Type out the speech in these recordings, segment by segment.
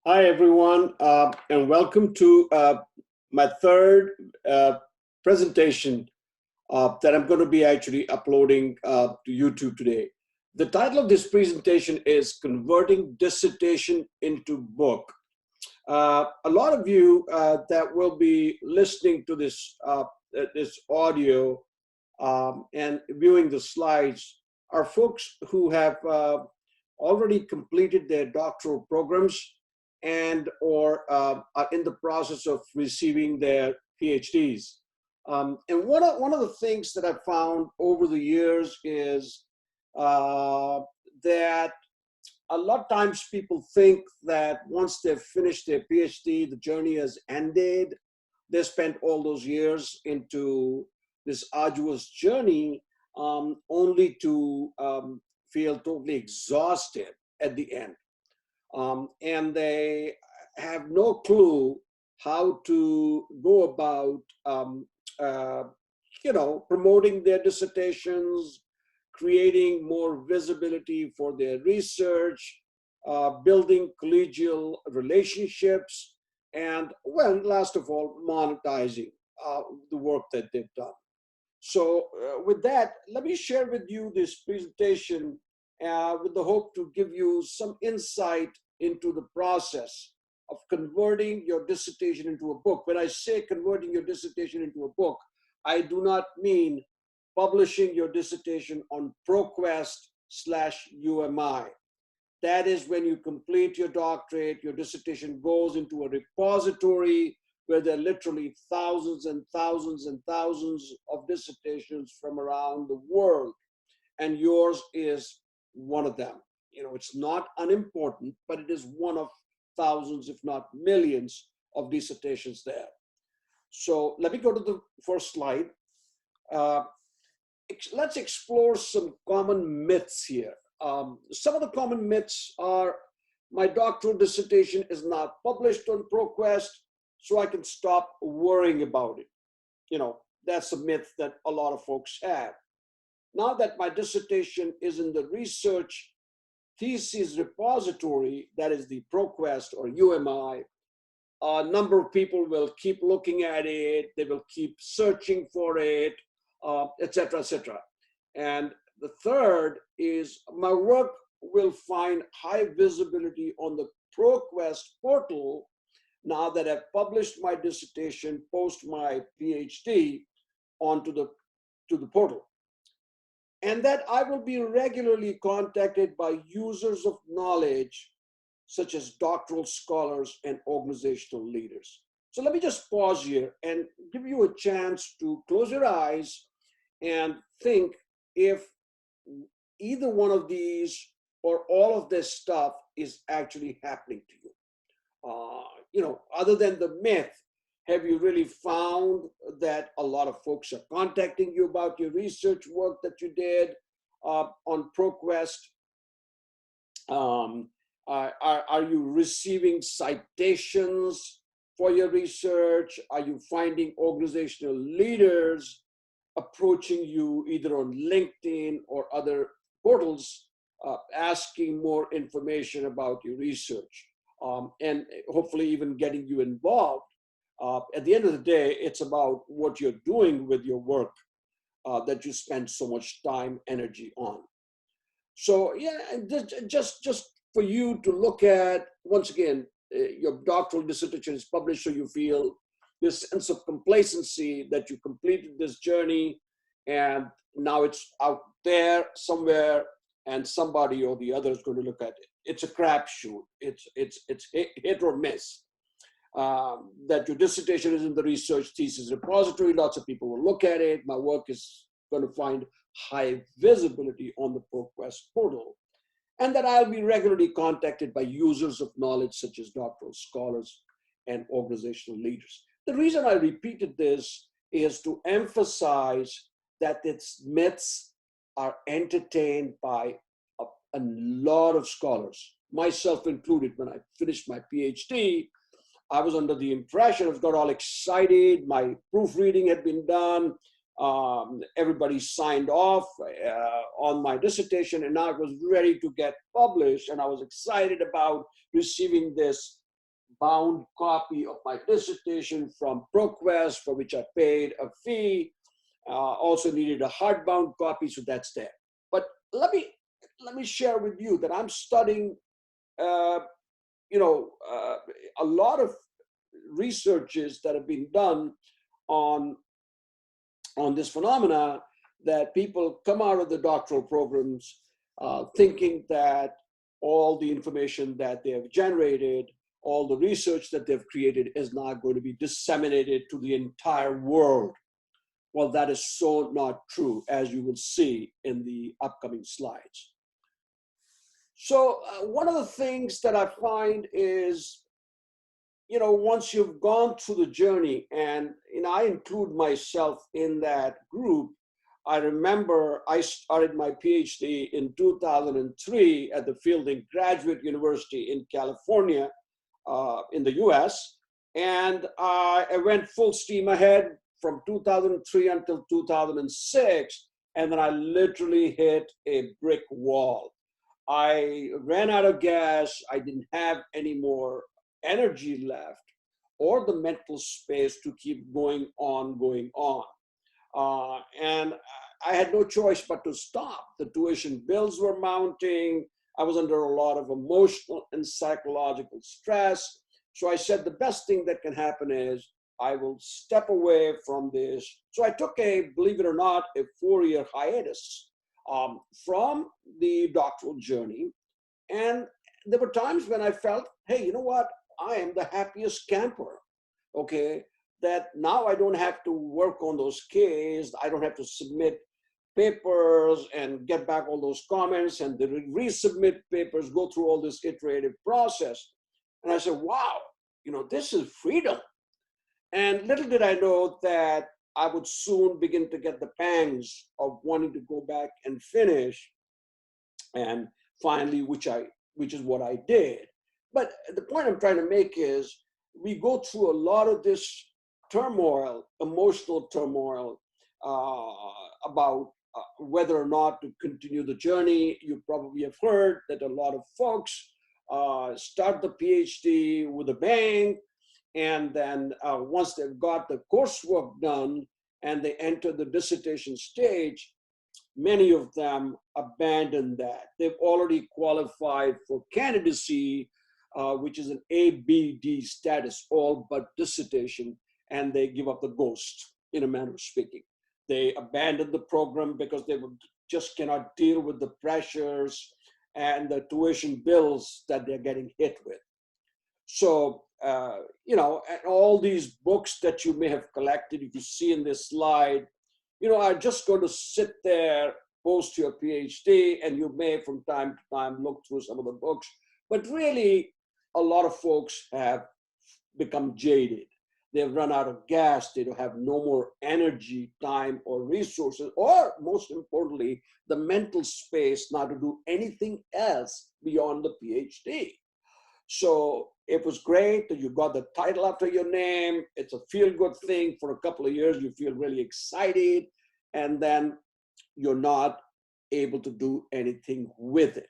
Hi, everyone, and welcome to my third presentation that I'm going to be actually uploading to YouTube today. The title of this presentation is Converting Dissertation into Book. A lot of you that will be listening to this audio and viewing the slides are folks who have already completed their doctoral programs and or are in the process of receiving their PhDs. And one of the things that I've found over the years is that a lot of times people think that once they've finished their PhD, the journey has ended. They spent all those years into this arduous journey only to feel totally exhausted at the end. And they have no clue how to go about, promoting their dissertations, creating more visibility for their research, building collegial relationships, and, well, last of all, monetizing the work that they've done. So with that, let me share with you this presentation with the hope to give you some insight into the process of converting your dissertation into a book. When I say converting your dissertation into a book, I do not mean publishing your dissertation on ProQuest/UMI. That is when you complete your doctorate, your dissertation goes into a repository where there are literally thousands and thousands and thousands of dissertations from around the world. And yours is one of them. It's not unimportant, but it is one of thousands, if not millions, of dissertations there. So let me go to the first slide. Let's explore some common myths here. Some of the common myths are: my doctoral dissertation is not published on ProQuest, so I can stop worrying about it. That's a myth that a lot of folks have. Now that my dissertation is in the research thesis repository, that is the ProQuest or UMI, a number of people will keep looking at it, they will keep searching for it, etc., etc. And the third is my work will find high visibility on the ProQuest portal now that I've published my dissertation post my PhD onto the portal. And that I will be regularly contacted by users of knowledge, such as doctoral scholars and organizational leaders. So let me just pause here and give you a chance to close your eyes and think if either one of these or all of this stuff is actually happening to you. Other than the myth, have you really found that a lot of folks are contacting you about your research work that you did on ProQuest? Are you receiving citations for your research? Are you finding organizational leaders approaching you either on LinkedIn or other portals asking more information about your research and hopefully even getting you involved? At the end of the day, it's about what you're doing with your work that you spend so much time, energy on. So yeah, just for you to look at, once again, your doctoral dissertation is published, so you feel this sense of complacency that you completed this journey and now it's out there somewhere and somebody or the other is going to look at it. It's a crapshoot. It's hit or miss. That your dissertation is in the research thesis repository. Lots of people will look at it. My work is going to find high visibility on the ProQuest portal. And that I'll be regularly contacted by users of knowledge, such as doctoral scholars and organizational leaders. The reason I repeated this is to emphasize that its myths are entertained by a lot of scholars, myself included. When I finished my PhD, I was under the impression, I got all excited, my proofreading had been done, everybody signed off on my dissertation, and now it was ready to get published, and I was excited about receiving this bound copy of my dissertation from ProQuest, for which I paid a fee. Also needed a hardbound copy, so that's there. But let me share with you that I'm studying, uh, a lot of researches that have been done on this phenomena, that people come out of the doctoral programs thinking that all the information that they have generated, all the research that they've created is not going to be disseminated to the entire world. Well, that is so not true, as you will see in the upcoming slides. So one of the things that I find is, once you've gone through the journey, and I include myself in that group. I remember I started my PhD in 2003 at the Fielding Graduate University in California, in the US. And I went full steam ahead from 2003 until 2006. And then I literally hit a brick wall. I ran out of gas. I didn't have any more energy left or the mental space to keep going on, going on. And I had no choice but to stop. The tuition bills were mounting. I was under a lot of emotional and psychological stress. So I said, the best thing that can happen is I will step away from this. So I took believe it or not, a 4-year hiatus from the doctoral journey. And there were times when I felt, hey, you know what? I am the happiest camper, okay? That now I don't have to work on those Ks. I don't have to submit papers and get back all those comments and resubmit papers, go through all this iterative process. And I said, wow, this is freedom. And little did I know that I would soon begin to get the pangs of wanting to go back and finish. And finally, which is what I did. But the point I'm trying to make is we go through a lot of this turmoil, emotional turmoil, about whether or not to continue the journey. You probably have heard that a lot of folks start the PhD with a bang, and then once they've got the coursework done and they enter the dissertation stage, many of them abandon that. They've already qualified for candidacy, which is an ABD status, all but dissertation, and they give up the ghost, in a manner of speaking. They abandon the program because they just cannot deal with the pressures and the tuition bills that they're getting hit with. So, and all these books that you may have collected, if you see in this slide, are just going to sit there post your PhD, and you may from time to time look through some of the books, but really a lot of folks have become jaded. They've run out of gas. They don't have no more energy, time, or resources, or most importantly, the mental space not to do anything else beyond the PhD. So it was great that you got the title after your name. It's a feel-good thing. For a couple of years, you feel really excited, and then you're not able to do anything with it.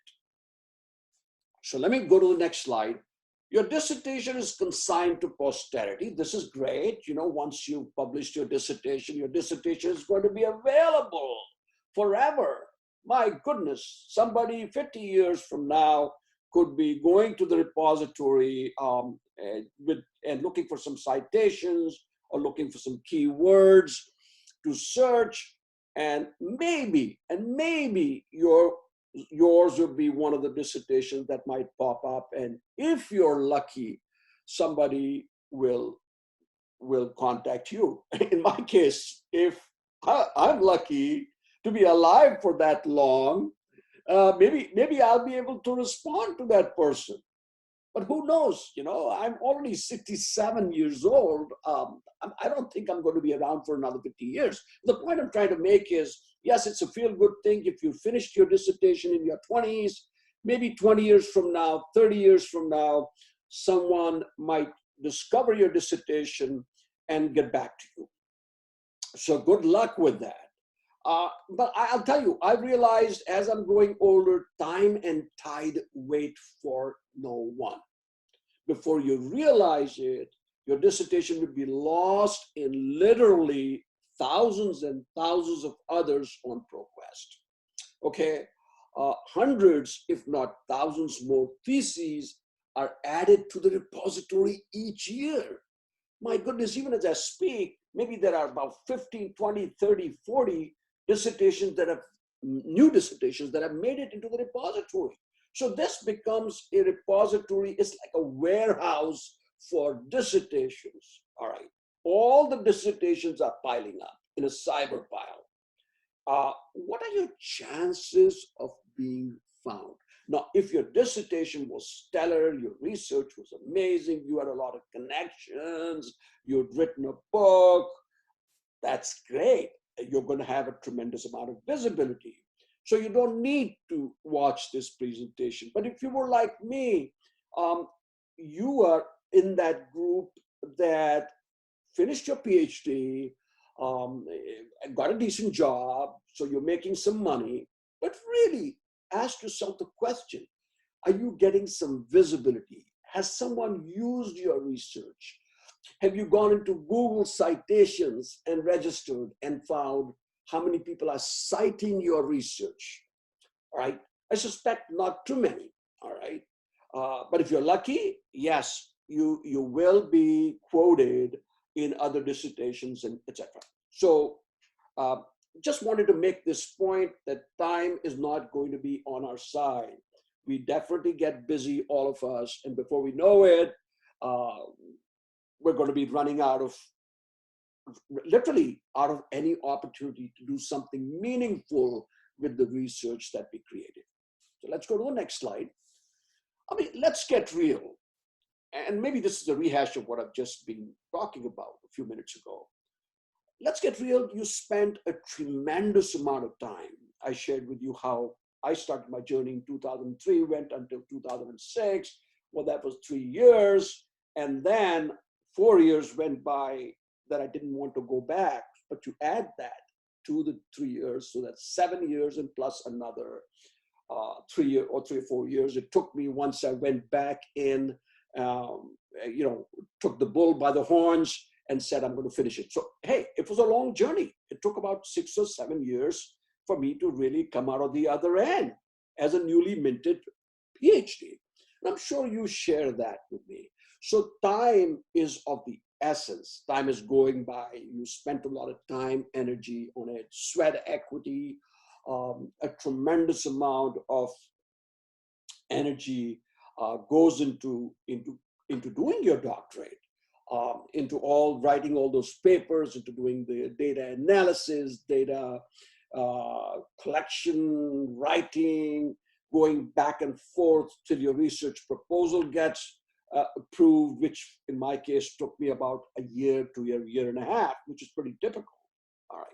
So let me go to the next slide. Your dissertation is consigned to posterity. This is great. Once you've published your dissertation is going to be available forever. My goodness, somebody 50 years from now could be going to the repository and looking for some citations or looking for some keywords to search, and maybe yours would be one of the dissertations that might pop up. And if you're lucky, somebody will contact you. In my case, if I'm lucky to be alive for that long, maybe I'll be able to respond to that person. But who knows? I'm already 67 years old. I don't think I'm going to be around for another 50 years. The point I'm trying to make is, yes, it's a feel-good thing if you finished your dissertation in your 20s. Maybe 20 years from now, 30 years from now, someone might discover your dissertation and get back to you. So good luck with that. But I'll tell you, I realized as I'm growing older, time and tide wait for no one. before you realize it, your dissertation will be lost in literally thousands and thousands of others on ProQuest. Okay, hundreds, if not thousands more theses are added to the repository each year. My goodness, even as I speak, maybe there are about 15, 20, 30, 40 dissertations that have, new dissertations that have made it into the repository. So this becomes a repository, it's like a warehouse for dissertations, all right? All the dissertations are piling up in a cyber pile. What are your chances of being found? Now, if your dissertation was stellar, your research was amazing, you had a lot of connections, you'd written a book, that's great. You're going to have a tremendous amount of visibility. So you don't need to watch this presentation. But if you were like me, you are in that group that finished your PhD, got a decent job, so you're making some money, but really ask yourself the question, are you getting some visibility? Has someone used your research? Have you gone into Google citations and registered and found how many people are citing your research? All right. I suspect not too many. All right. But if you're lucky, yes, you will be quoted in other dissertations and etc. So just wanted to make this point that time is not going to be on our side. We definitely get busy, all of us, and before we know it, we're going to be running out of, literally out of any opportunity to do something meaningful with the research that we created. So let's go to the next slide. I mean, let's get real. And maybe this is a rehash of what I've just been talking about a few minutes ago. Let's get real. You spent a tremendous amount of time. I shared with you how I started my journey in 2003, went until 2006. Well, that was 3 years. And then 4 years went by that I didn't want to go back. But you add that to the 3 years, so that's 7 years and plus another 3 or 4 years. It took me, once I went back in, took the bull by the horns and said, I'm going to finish it. So, hey, it was a long journey. It took about 6 or 7 years for me to really come out of the other end as a newly minted PhD. And I'm sure you share that with me. So time is of the essence. Time is going by. You spent a lot of time, energy on it, sweat equity, a tremendous amount of energy goes into doing your doctorate, into writing all those papers, into doing the data analysis, data collection, writing, going back and forth till your research proposal gets approved, which in my case took me about a year to a year and a half, which is pretty typical. All right.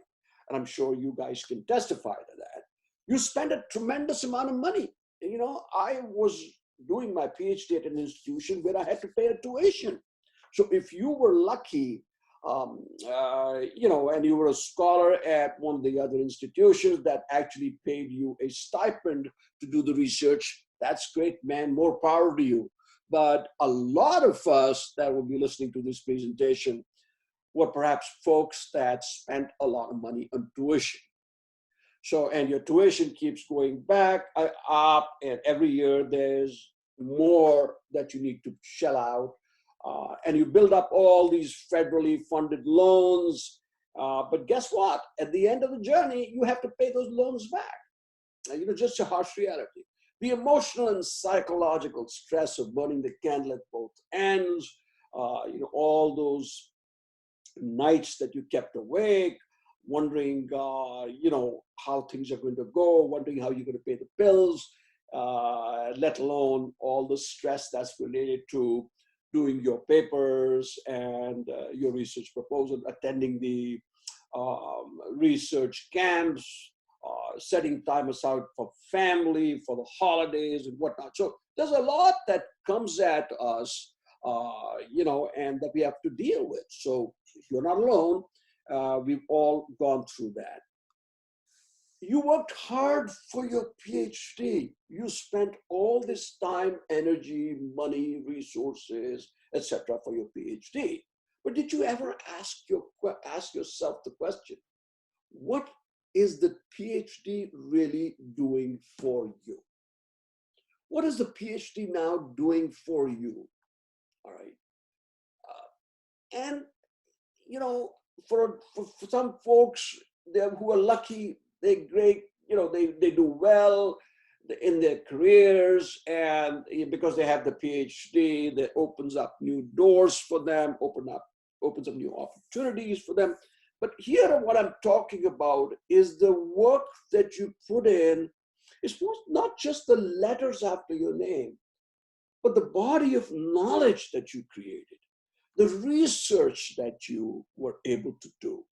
And I'm sure you guys can testify to that. You spend a tremendous amount of money. You know, I was doing my PhD at an institution where I had to pay a tuition. So if you were lucky, and you were a scholar at one of the other institutions that actually paid you a stipend to do the research, that's great, man, more power to you. But a lot of us that will be listening to this presentation were perhaps folks that spent a lot of money on tuition. So, and your tuition keeps going back up, and every year there's more that you need to shell out. And you build up all these federally funded loans. But guess what? At the end of the journey, you have to pay those loans back. Just a harsh reality. The emotional and psychological stress of burning the candle at both ends, all those nights that you kept awake, wondering, how things are going to go, wondering how you're going to pay the bills, let alone all the stress that's related to doing your papers and your research proposal, attending the research camps, setting time aside for family, for the holidays and whatnot. So there's a lot that comes at us, and that we have to deal with. So you're not alone. We've all gone through that. You worked hard for your PhD. You spent all this time, energy, money, resources, etc., for your PhD. But did you ever ask yourself the question, what is the PhD really doing for you? What is the PhD now doing for you? All right. And, you know, for some folks who are lucky, they're great, they do well in their careers, and because they have the PhD, that opens up new doors for them, opens up new opportunities for them. But here, what I'm talking about is the work that you put in. It's not just the letters after your name, but the body of knowledge that you created, the research that you were able to do.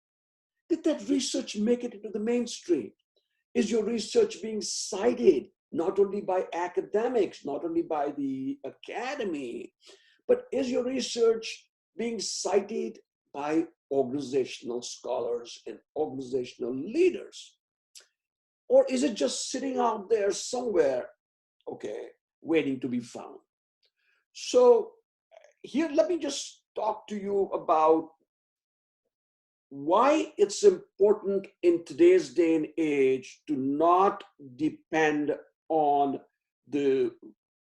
Did that research make it into the mainstream? Is your research being cited not only by academics, not only by the academy, but is your research being cited by organizational scholars and organizational leaders? Or is it just sitting out there somewhere, okay, waiting to be found? So here, let me just talk to you about why it's important in today's day and age to not depend on the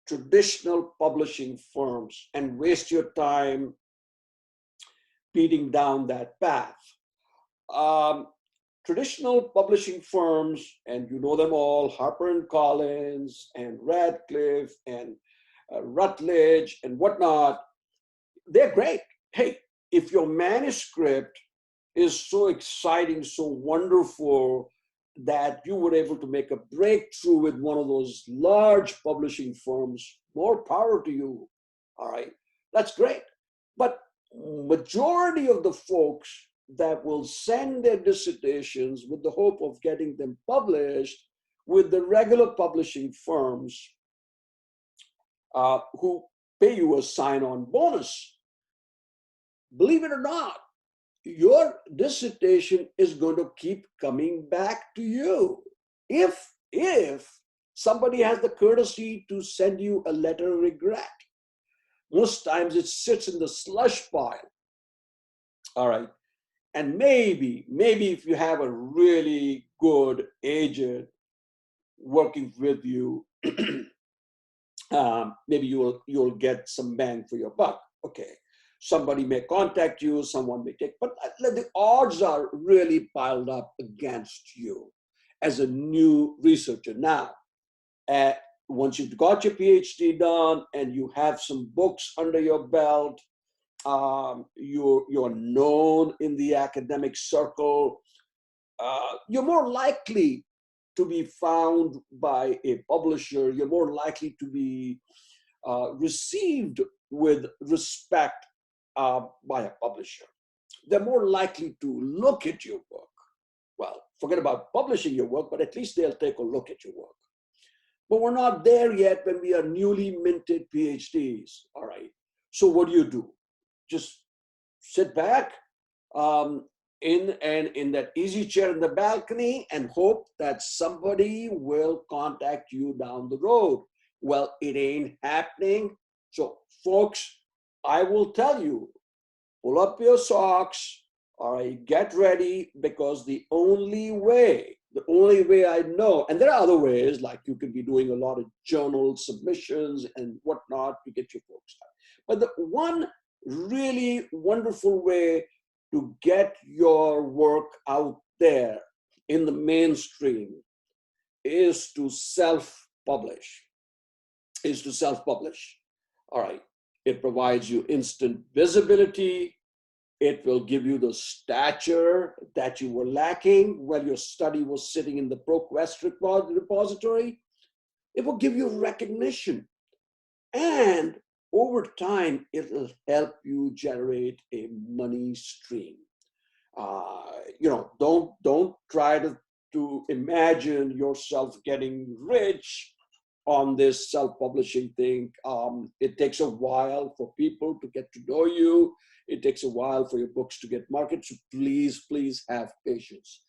traditional publishing firms and waste your time beating down that path. Traditional publishing firms, and you know them all, Harper and Collins and Radcliffe and Rutledge and whatnot, they're great. Hey, if your manuscript is so exciting, so wonderful that you were able to make a breakthrough with one of those large publishing firms, more power to you. All right, that's great. But majority of the folks that will send their dissertations with the hope of getting them published with the regular publishing firms who pay you a sign-on bonus, believe it or not, your dissertation is going to keep coming back to you. If somebody has the courtesy to send you a letter of regret, most times it sits in the slush pile. All right. And maybe if you have a really good agent working with you, maybe you'll get some bang for your buck. Okay. Somebody may contact you, someone may take, but the odds are really piled up against you as a new researcher. Now, once you've got your PhD done and you have some books under your belt, you're known in the academic circle, you're more likely to be found by a publisher, you're more likely to be received with respect by a publisher. They're more likely to look at your work. Well, forget about publishing your work, but at least they'll take a look at your work. But we're not there yet when we are newly minted PhDs. All right. So what do? Just sit back in that easy chair in the balcony and hope that somebody will contact you down the road. Well, it ain't happening. So folks, I will tell you, pull up your socks, all right, get ready, because the only way I know, and there are other ways, like you could be doing a lot of journal submissions and whatnot to get your books done. But the one really wonderful way to get your work out there in the mainstream is to self-publish. All right. It provides you instant visibility. It will give you the stature that you were lacking while your study was sitting in the ProQuest repository. It will give you recognition. And over time, it will help you generate a money stream. Don't try to imagine yourself getting rich on this self-publishing thing. It takes a while for people to get to know you. It takes a while for your books to get marketed. So please have patience.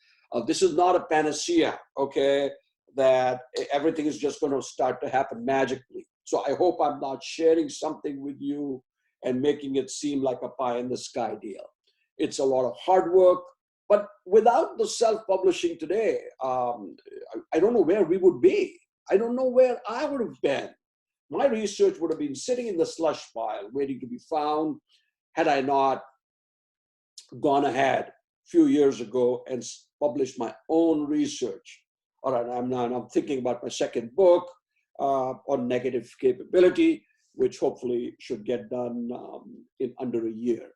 This is not a panacea, okay, that everything is just going to start to happen magically. So I hope I'm not sharing something with you and making it seem like a pie in the sky deal. It's a lot of hard work, but without the self-publishing today, I don't know where we would be. I don't know where I would have been. My research would have been sitting in the slush pile, waiting to be found, had I not gone ahead a few years ago and published my own research. All right, I'm thinking about my second book on negative capability, which hopefully should get done in under a year.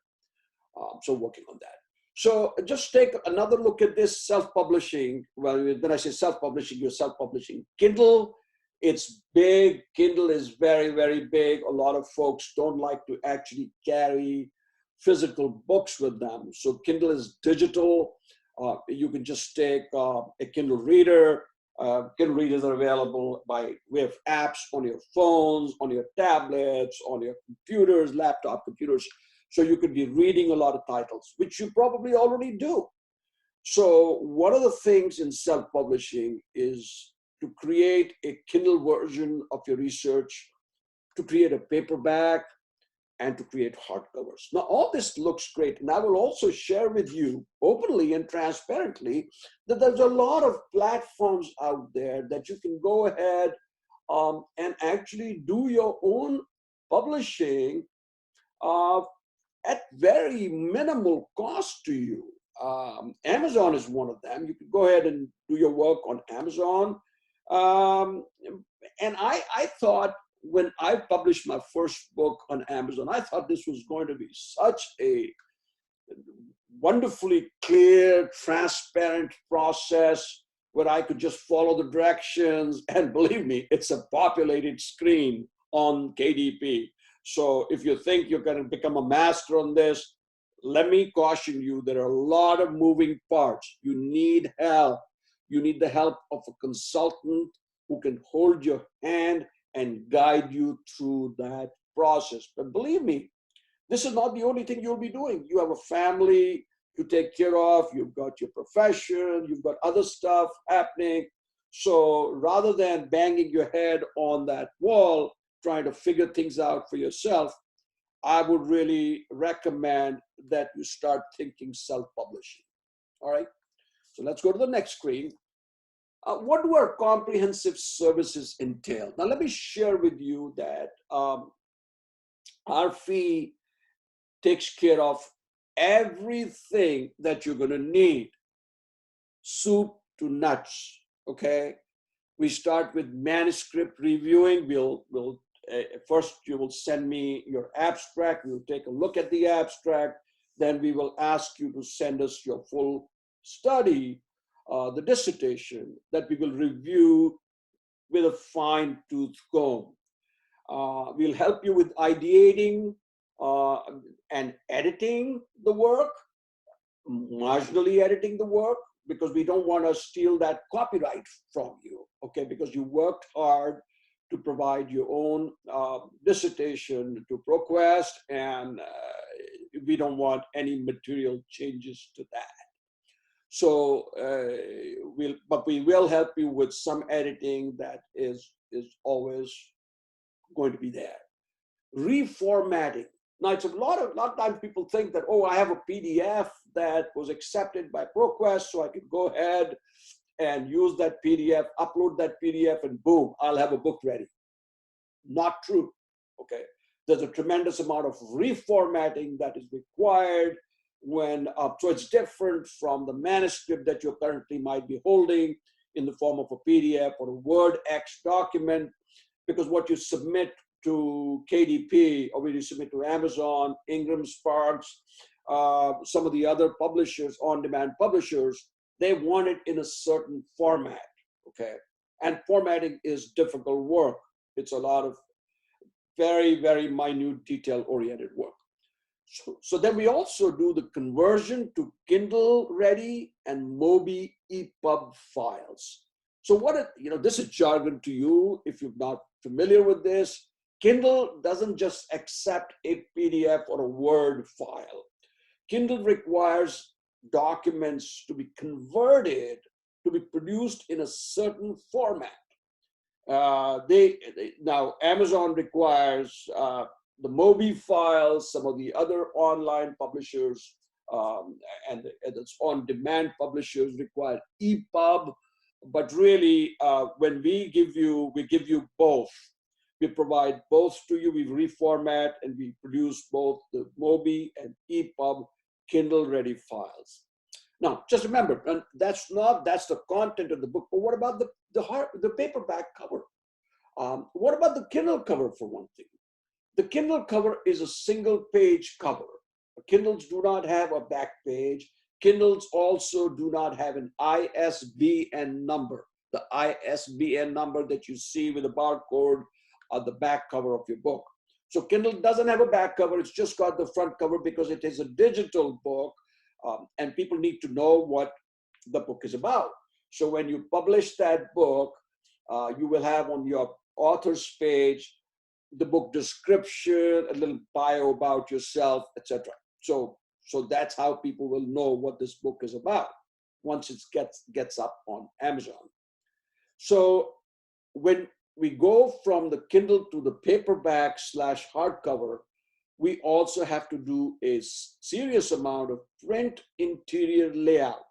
So working on that. So just take another look at this self-publishing. Well, when I say self-publishing, you're self-publishing. Kindle, it's big. Kindle is very, very big. A lot of folks don't like to actually carry physical books with them. So Kindle is digital. You can just take a Kindle reader. Kindle readers are available by way of apps on your phones, on your tablets, on your computers, laptop computers. So you could be reading a lot of titles, which you probably already do. So one of the things in self-publishing is to create a Kindle version of your research, to create a paperback, and to create hardcovers. Now, all this looks great. And I will also share with you openly and transparently that there's a lot of platforms out there that you can go ahead and actually do your own publishing at very minimal cost to you. Amazon is one of them. You can go ahead and do your work on Amazon. And I thought when I published my first book on Amazon, I thought this was going to be such a wonderfully clear, transparent process where I could just follow the directions. And believe me, it's a populated screen on KDP. So if you think you're going to become a master on this, let me caution you, there are a lot of moving parts. You need help. You need the help of a consultant who can hold your hand and guide you through that process. But believe me, this is not the only thing you'll be doing. You have a family to take care of. You've got your profession. You've got other stuff happening. So rather than banging your head on that wall, trying to figure things out for yourself, I would really recommend that you start thinking self-publishing. All right. So let's go to the next screen. What do our comprehensive services entail? Now, let me share with you that our fee takes care of everything that you're going to need, soup to nuts, okay? We start with manuscript reviewing. First, you will send me your abstract. We'll take a look at the abstract. Then we will ask you to send us your full study, the dissertation that we will review with a fine-tooth comb. We'll help you with ideating and editing the work, marginally editing the work, because we don't want to steal that copyright from you, okay? Because you worked hard to provide your own dissertation to ProQuest, and we don't want any material changes to that. So we will help you with some editing that is always going to be there. Reformatting. Now, it's a lot of times people think that, oh, I have a PDF that was accepted by ProQuest, so I could go ahead and use that PDF, upload that PDF, and boom, I'll have a book ready. Not true, okay? There's a tremendous amount of reformatting that is required when, so it's different from the manuscript that you currently might be holding in the form of a PDF or a Word X document, because what you submit to KDP or when you submit to Amazon, Ingram Sparks, some of the other publishers, on-demand publishers, they want it in a certain format, okay? And formatting is difficult work. It's a lot of very, very minute, detail-oriented work. So then we also do the conversion to Kindle ready and Mobi EPUB files. So this is jargon to you if you're not familiar with this. Kindle doesn't just accept a PDF or a Word file. Kindle requires documents to be converted to be produced in a certain format. Now Amazon requires the Mobi files, some of the other online publishers and its on-demand publishers require EPUB, but really when we give you both. We provide both to you, we reformat and we produce both the Mobi and EPUB Kindle ready files. Now, just remember, and that's the content of the book, but what about the paperback cover? What about the Kindle cover, for one thing? The Kindle cover is a single page cover. Kindles do not have a back page. Kindles also do not have an ISBN number. The ISBN number that you see with a barcode on the back cover of your book. So Kindle doesn't have a back cover. It's just got the front cover because it is a digital book, and people need to know what the book is about. So when you publish that book, you will have on your author's page the book description, a little bio about yourself, etc. So that's how people will know what this book is about once it gets up on Amazon. So when we go from the Kindle to the paperback / hardcover, we also have to do a serious amount of print interior layout.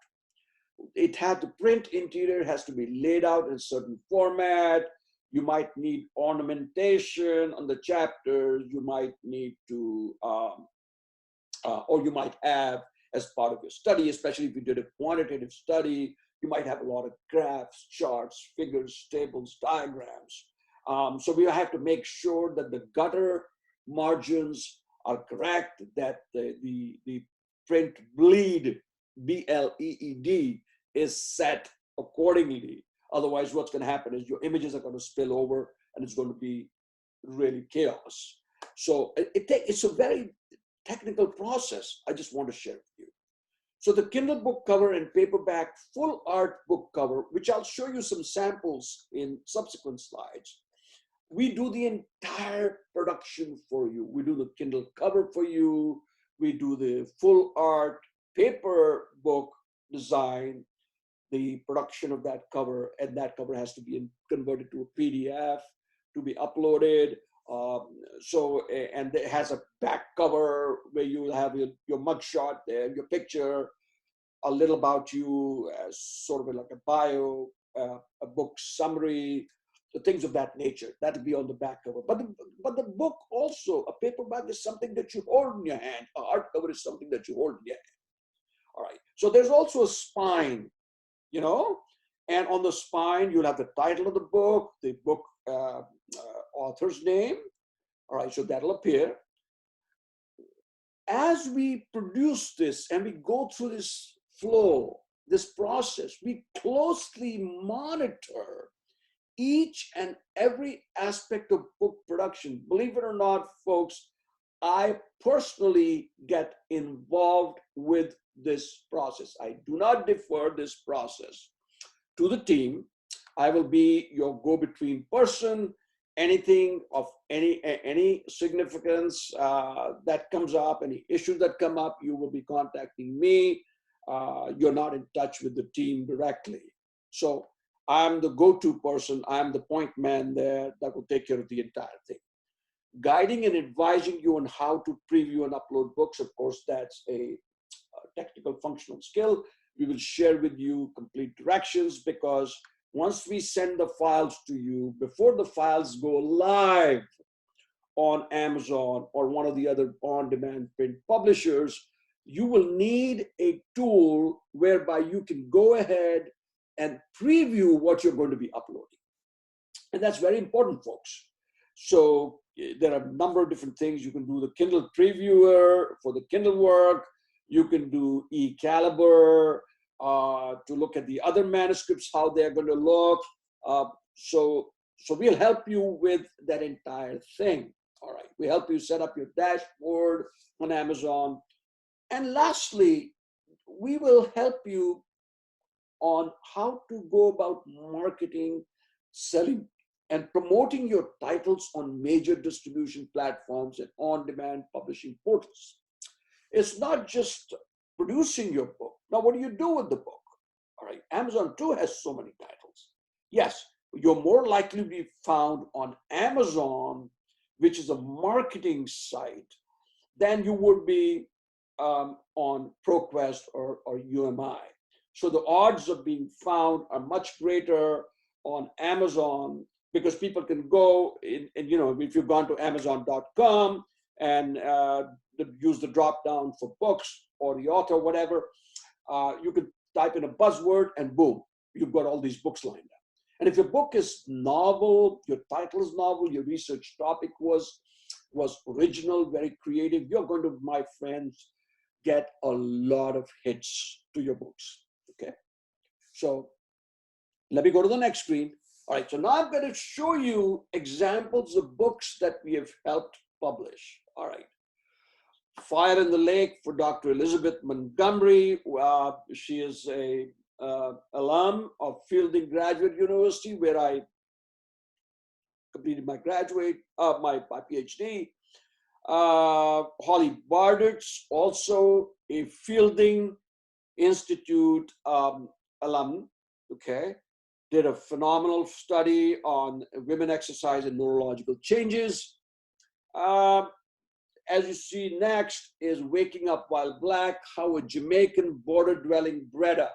The print interior has to be laid out in a certain format. You might need ornamentation on the chapters. You might need to, or you might have as part of your study, especially if you did a quantitative study, you might have a lot of graphs, charts, figures, tables, diagrams. So we have to make sure that the gutter margins are correct, that the print bleed, BLEED, is set accordingly. Otherwise, what's going to happen is your images are going to spill over and it's going to be really chaos. So it's a very technical process. I just want to share with you. So the Kindle book cover and paperback full art book cover, which I'll show you some samples in subsequent slides. We do the entire production for you. We do the Kindle cover for you. We do the full art paper book design, the production of that cover, and that cover has to be converted to a PDF to be uploaded. And it has a back cover where you will have your mugshot there, your picture, a little about you, as sort of like a bio, a book summary, the things of that nature. That'll be on the back cover. But the book also, a paperback is something that you hold in your hand. A hardcover is something that you hold in your hand. All right. So there's also a spine, and on the spine, you'll have the title of the book author's name. All right, so that'll appear. As we produce this and we go through this flow, this process, we closely monitor each and every aspect of book production. Believe it or not, folks, I personally get involved with this process. I do not defer this process to the team. I will be your go-between person. Anything of any significance that comes up, any issues that come up, you will be contacting me. You're not in touch with the team directly. So I'm the go-to person. I'm the point man there that will take care of the entire thing. Guiding and advising you on how to preview and upload books, of course, that's a technical functional skill. We will share with you complete directions, because once we send the files to you, before the files go live on Amazon or one of the other on-demand print publishers, you will need a tool whereby you can go ahead and preview what you're going to be uploading. And that's very important, folks. So there are a number of different things. You can do the Kindle previewer for the Kindle work. You can do eCaliber to look at the other manuscripts, how they're going to look. So we'll help you with that entire thing. All right. We help you set up your dashboard on Amazon. And lastly, we will help you on how to go about marketing, selling, and promoting your titles on major distribution platforms and on-demand publishing portals. It's not just producing your book. Now, what do you do with the book? All right, Amazon too has so many titles. Yes, you're more likely to be found on Amazon, which is a marketing site, than you would be on ProQuest or UMI. So the odds of being found are much greater on Amazon because people can go in, and if you've gone to Amazon.com and use the drop down for books or the author, whatever, you could type in a buzzword and boom, you've got all these books lined up. And if your book is novel, your title is novel, your research topic was original, very creative, you're going to, my friends, get a lot of hits to your books. Okay. So let me go to the next screen. All right. So now I'm going to show you examples of books that we have helped publish. All right. Fire in the Lake for Dr. Elizabeth Montgomery. She is a alum of Fielding Graduate University, where I completed my PhD. Holly Bardertz, also a Fielding Institute alum, okay, did a phenomenal study on women exercise and neurological changes. As you see next is Waking Up While Black, how a Jamaican border-dwelling Breda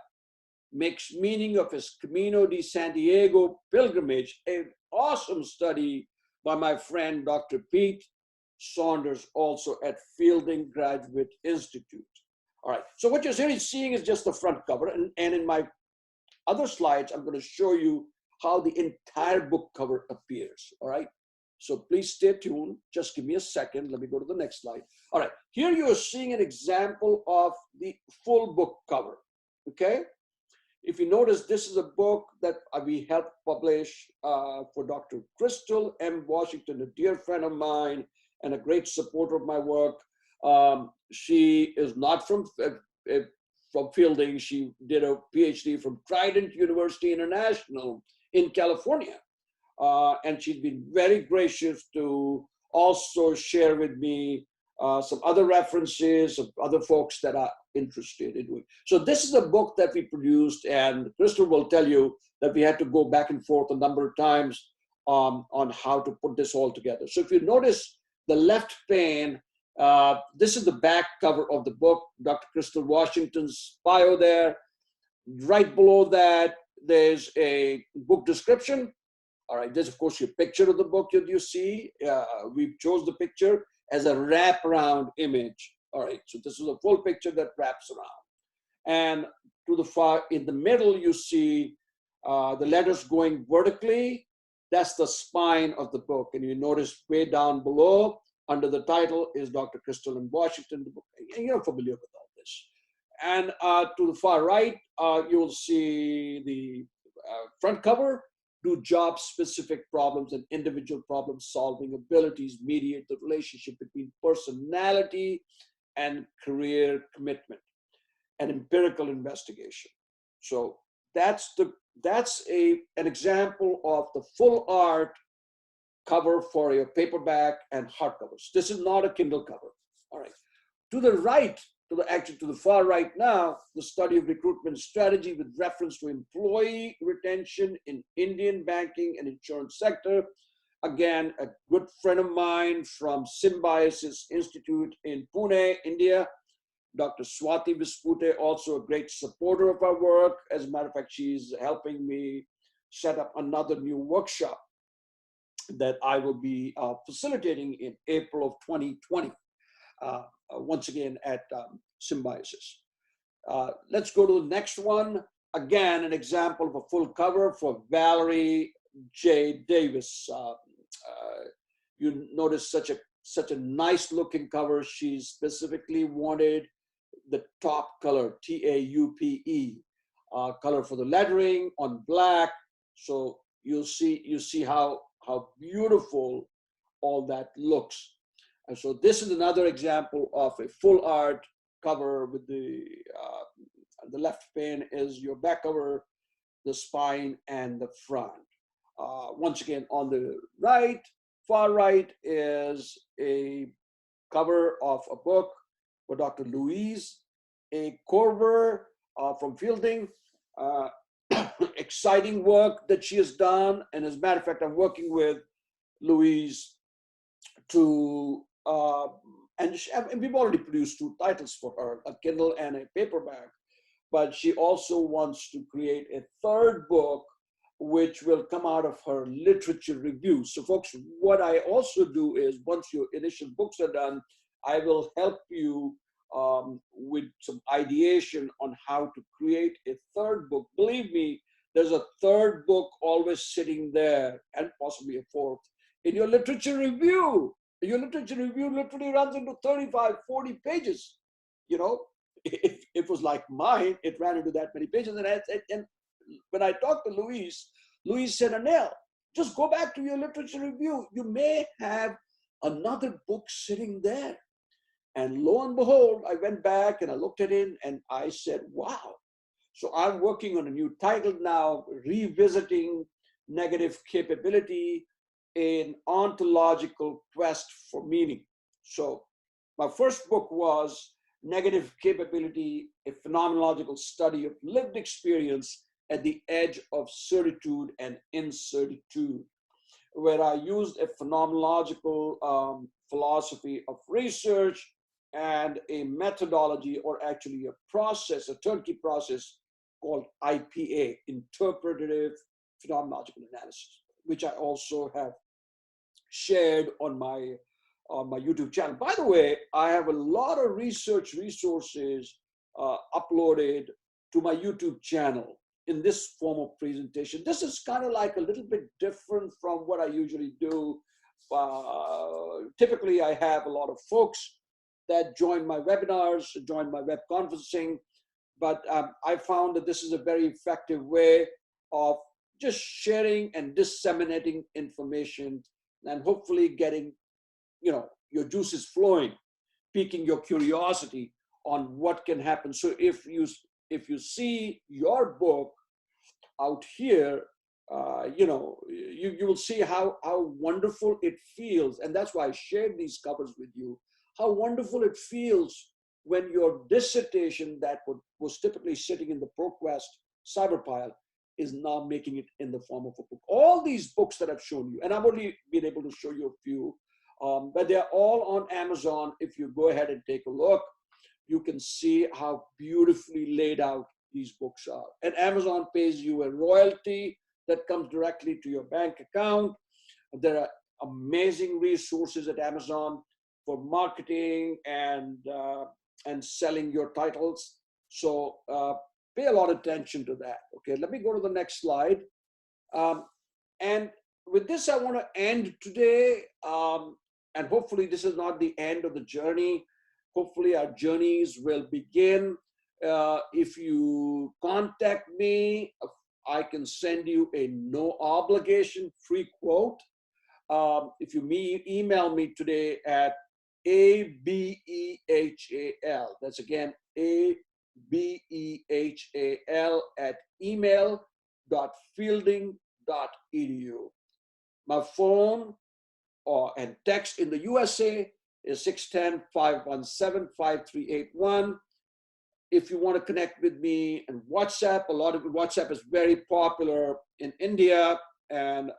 makes meaning of his Camino de Santiago pilgrimage, an awesome study by my friend Dr. Pete Saunders, also at Fielding Graduate Institute. All right, so what you're really seeing is just the front cover, and in my other slides, I'm going to show you how the entire book cover appears, all right? So please stay tuned. Just give me a second. Let me go to the next slide. All right, here you're seeing an example of the full book cover, okay? If you notice, this is a book that we helped publish for Dr. Crystal M. Washington, a dear friend of mine and a great supporter of my work. She is not from Fielding. She did a PhD from Trident University International in California. And she's been very gracious to also share with me some other references of other folks that are interested in doing. So this is a book that we produced, and Crystal will tell you that we had to go back and forth a number of times on how to put this all together. So if you notice the left pane, this is the back cover of the book, Dr. Crystal Washington's bio there. Right below that, there's a book description. All right, there's of course your picture of the book that you see. We chose the picture as a wraparound image. All right, so this is a full picture that wraps around. And to the far, in the middle, you see the letters going vertically. That's the spine of the book. And you notice way down below, under the title is Dr. Crystal in Washington, the book. And you're familiar with all this. And to the far right, you'll see the front cover. Do job-specific problems and individual problem-solving abilities mediate the relationship between personality and career commitment and empirical investigation. So that's an example of the full art cover for your paperback and hardcovers. This is not a Kindle cover. All right. To the right, to the far right now, the study of recruitment strategy with reference to employee retention in Indian banking and insurance sector. Again, a good friend of mine from Symbiosis Institute in Pune, India, Dr. Swati Vispute, also a great supporter of our work. As a matter of fact, she's helping me set up another new workshop that I will be facilitating in April of 2020. Once again at Symbiosis. Let's go to the next one. Again, an example of a full cover for Valerie J. Davis. You notice such a nice looking cover. She specifically wanted the top color, TAUPE, color for the lettering on black. So you see how beautiful all that looks. And so this is another example of a full art cover with the left pane is your back cover, the spine, and the front. Once again, on the right, far right is a cover of a book for Dr. Louise a cover from Fielding. Uh, Exciting work that she has done. And as a matter of fact, I'm working with Louise to, and we've already produced 2 titles for her, a Kindle and a paperback. But she also wants to create a 3rd book, which will come out of her literature review. So, folks, what I also do is once your initial books are done, I will help you with some ideation on how to create a 3rd book. Believe me, there's a 3rd book always sitting there, and possibly a 4th, in your literature review. Your literature review literally runs into 35, 40 pages. You know, if it was like mine, it ran into that many pages. And when I talked to Louise said, Anil, just go back to your literature review. You may have another book sitting there. And lo and behold, I went back and I looked at it and I said, wow. So I'm working on a new title now, revisiting negative capability, an ontological quest for meaning. So my first book was Negative Capability, a phenomenological study of lived experience at the edge of certitude and incertitude, where I used a phenomenological philosophy of research and a methodology, or actually a process, a turnkey process called IPA, Interpretative Phenomenological Analysis, which I also have shared on my YouTube channel. By the way, I have a lot of research resources uploaded to my YouTube channel in this form of presentation. This is kind of like a little bit different from what I usually do. Typically, I have a lot of folks that join my webinars, join my web conferencing, but I found that this is a very effective way of just sharing and disseminating information and hopefully getting, your juices flowing, piquing your curiosity on what can happen. So if you see your book out here, you will see how wonderful it feels. And that's why I shared these covers with you, how wonderful it feels when your dissertation that was typically sitting in the ProQuest cyberpile is now making it in the form of a book. All these books that I've shown you, and I've only been able to show you a few, but they're all on Amazon. If you go ahead and take a look, you can see how beautifully laid out these books are. And Amazon pays you a royalty that comes directly to your bank account. There are amazing resources at Amazon for marketing and selling your titles. So pay a lot of attention to that. Okay, let me go to the next slide. And with this, I want to end today. And hopefully this is not the end of the journey. Hopefully our journeys will begin. If you contact me, I can send you a no obligation free quote. If you email me today at ABEHAL, that's again ABEHAL at email.fielding.edu. My phone and text in the USA is 610-517-5381. If you want to connect with me and WhatsApp, WhatsApp is very popular in India and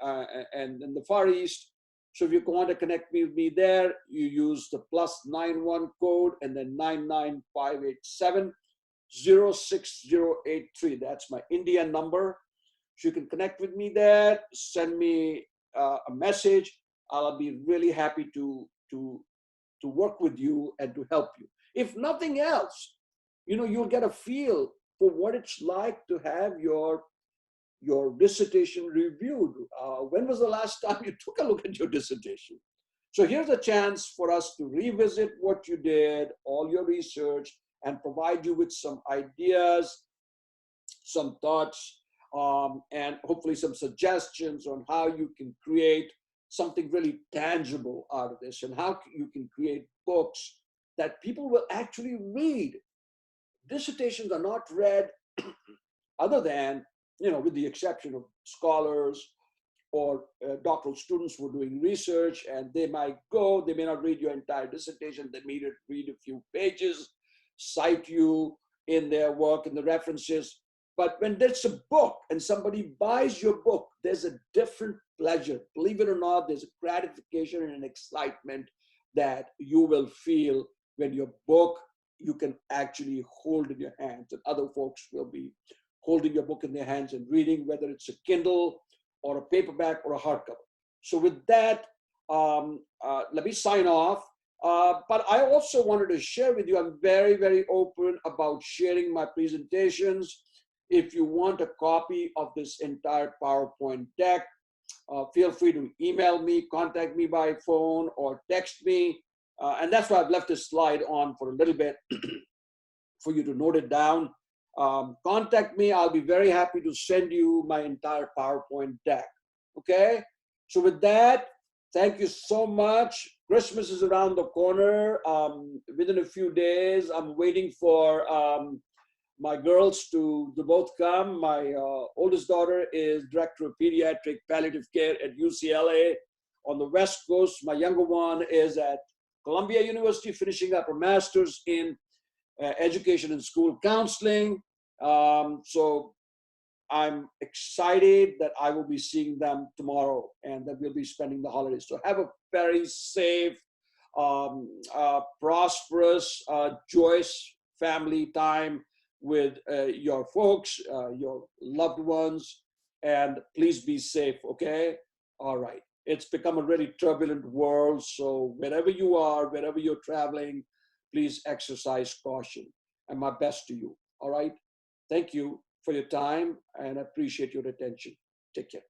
in the Far East. So if you want to connect with me there, you use the +91 code and then 99587-06083. That's my India number. So you can connect with me there, send me a message. I'll be really happy to work with you and to help you. If nothing else, you'll get a feel for what it's like to have your dissertation reviewed. When was the last time you took a look at your dissertation? So here's a chance for us to revisit what you did, all your research, and provide you with some ideas, some thoughts, and hopefully some suggestions on how you can create something really tangible out of this and how you can create books that people will actually read. Dissertations are not read other than, with the exception of scholars or doctoral students who are doing research, and they may not read your entire dissertation, they may read a few pages. cite you in their work and the references. But when there's a book and somebody buys your book, there's a different pleasure. Believe it or not, there's a gratification and an excitement that you will feel when your book you can actually hold in your hands, and other folks will be holding your book in their hands and reading, whether it's a Kindle or a paperback or a hardcover. So with that, let me sign off. But I also wanted to share with you, I'm very, very open about sharing my presentations. If you want a copy of this entire PowerPoint deck, feel free to email me, contact me by phone, or text me. And that's why I've left this slide on for a little bit for you to note it down. Contact me. I'll be very happy to send you my entire PowerPoint deck. Okay? So with that, thank you so much. Christmas is around the corner. Within a few days, I'm waiting for my girls to both come. My oldest daughter is director of pediatric palliative care at UCLA on the West Coast. My younger one is at Columbia University finishing up her master's in education and school counseling. So I'm excited that I will be seeing them tomorrow and that we'll be spending the holidays. So have a very safe, prosperous, joyous family time with your folks, your loved ones, and please be safe, okay? All right. It's become a really turbulent world, so wherever you are, wherever you're traveling, please exercise caution. And my best to you, all right? Thank you for your time and I appreciate your attention. Take care.